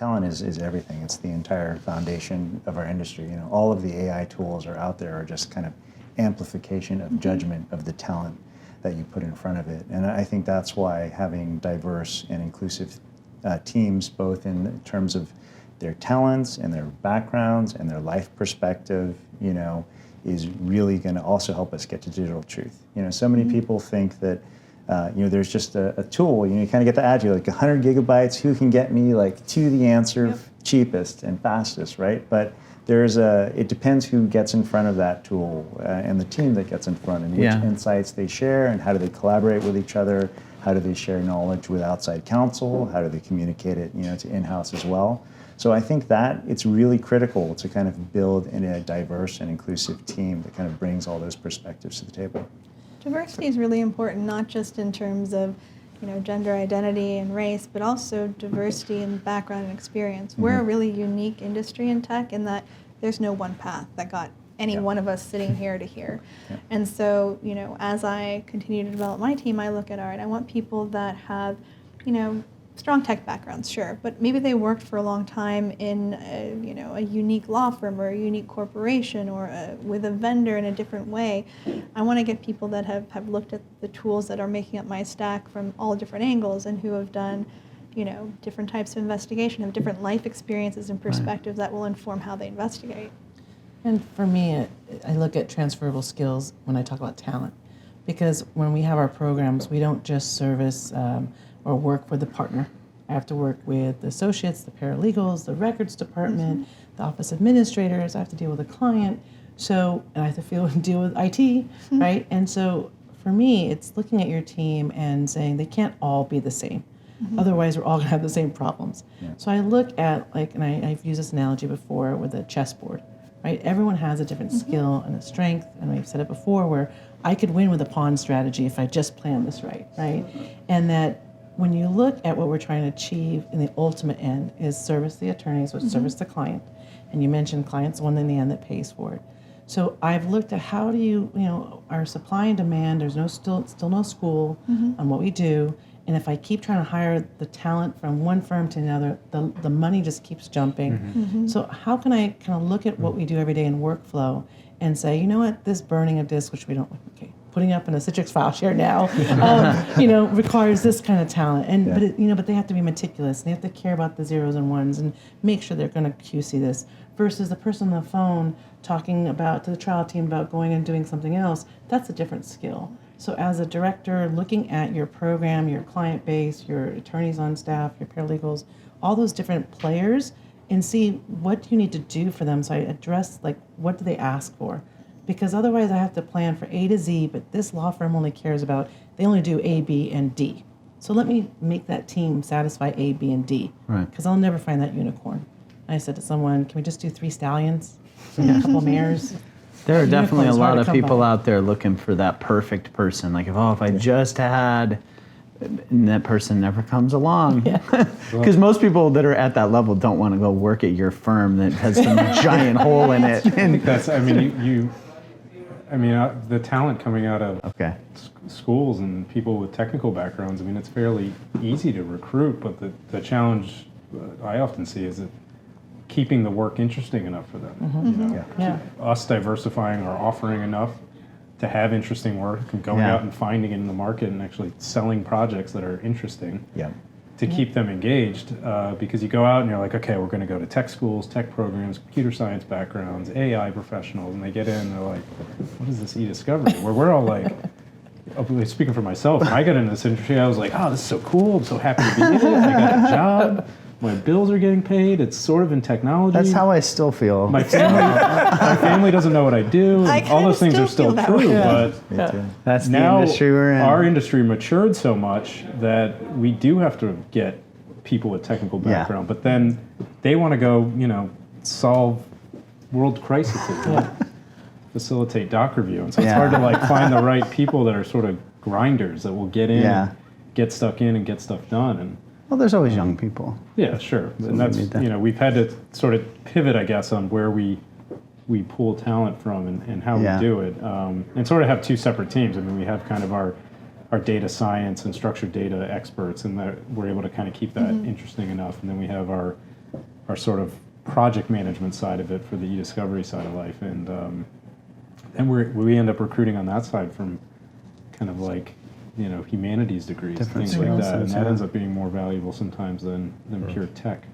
talent is everything. It's the entire foundation of our industry. You know, all of the AI tools are out there are just kind of amplification of judgment of the talent that you put in front of it. And I think that's why having diverse and inclusive teams, both in terms of their talents and their backgrounds and their life perspective, you know, is really going to also help us get to digital truth. You know, so many people think that, you know, there's just a tool, you know, you kind of get the ad, you're like 100 gigabytes, who can get me like to the answer cheapest and fastest, right? But it depends who gets in front of that tool and the team that gets in front and which insights they share and how do they collaborate with each other, how do they share knowledge with outside counsel, how do they communicate it, you know, to in-house as well. So I think that it's really critical to kind of build in a diverse and inclusive team that kind of brings all those perspectives to the table. Diversity is really important, not just in terms of, you know, gender identity and race, but also diversity in background and experience. We're a really unique industry in tech in that there's no one path that got any one of us sitting here to here. And so, you know, as I continue to develop my team, I look at, all right, I want people that have, you know, strong tech backgrounds, sure, but maybe they worked for a long time in a, you know, a unique law firm or a unique corporation or with a vendor in a different way. I want to get people that have looked at the tools that are making up my stack from all different angles and who have done, you know, different types of investigation, have different life experiences and perspectives that will inform how they investigate. And for me, I look at transferable skills when I talk about talent, because when we have our programs, we don't just service or work for the partner. I have to work with the associates, the paralegals, the records department, the office administrators. I have to deal with a client. So, and I have to deal with IT, right? And so for me, it's looking at your team and saying they can't all be the same. Otherwise, we're all going to have the same problems. So I look at, like, and I've used this analogy before with a chessboard, right? Everyone has a different skill and a strength, and we've said it before, where I could win with a pawn strategy if I just planned this right? And that when you look at what we're trying to achieve in the ultimate end is service the attorneys, which service the client. And you mentioned client's the one in the end that pays for it. So I've looked at how do you know, our supply and demand, there's still no school on what we do. And if I keep trying to hire the talent from one firm to another, the money just keeps jumping. So how can I kind of look at what we do every day in workflow and say, you know what, this burning of disk, which we don't, putting up in a Citrix file share now, you know, requires this kind of talent. And but they have to be meticulous. They have to care about the zeros and ones and make sure they're going to QC this. Versus the person on the phone talking to the trial team about going and doing something else. That's a different skill. So as a director, looking at your program, your client base, your attorneys on staff, your paralegals, all those different players, and see what you need to do for them. So I address, like, what do they ask for? Because otherwise I have to plan for A to Z, but this law firm only cares about, they only do A, B, and D. So let me make that team satisfy A, B, and D. Because I'll never find that unicorn. I said to someone, can we just do 3 stallions and a couple mares? There are definitely a lot of people out there looking for that perfect person. Like, if I just had, and that person never comes along. Because most people that are at that level don't want to go work at your firm that has some giant hole in it. And that's, I mean, the talent coming out of schools and people with technical backgrounds, I mean, it's fairly easy to recruit, but the challenge I often see is that keeping the work interesting enough for them. You know, us diversifying our offering enough to have interesting work and going out and finding it in the market and actually selling projects that are interesting to keep them engaged. Because you go out and you're like, okay, we're going to go to tech schools, tech programs, computer science backgrounds, AI professionals, and they get in and they're like, what is this eDiscovery? Where we're all like, speaking for myself, when I got into this industry, I was like, oh, this is so cool. I'm so happy to be in it. I got a job. My bills are getting paid. It's sort of in technology. That's how I still feel. My family doesn't know what I do. All those things are still true, but that's now the industry we're in. Our industry matured so much that we do have to get people with technical background, but then they want to go, you know, solve world crises, facilitate doc review, and so it's hard to like find the right people that are sort of grinders that will get in, get stuck in, and get stuff done. And well, there's always young people. Yeah, sure. And that's, you know, we've had to sort of pivot, I guess, on where we pull talent from and how we do it. And sort of have 2 separate teams. I mean, we have kind of our data science and structured data experts, and that we're able to kind of keep that interesting enough. And then we have our our sort of project management side of it for the eDiscovery side of life, and then we end up recruiting on that side from kind of like, you know, humanities degrees, Different things like skill that, and sets, that yeah. ends up being more valuable sometimes than pure tech.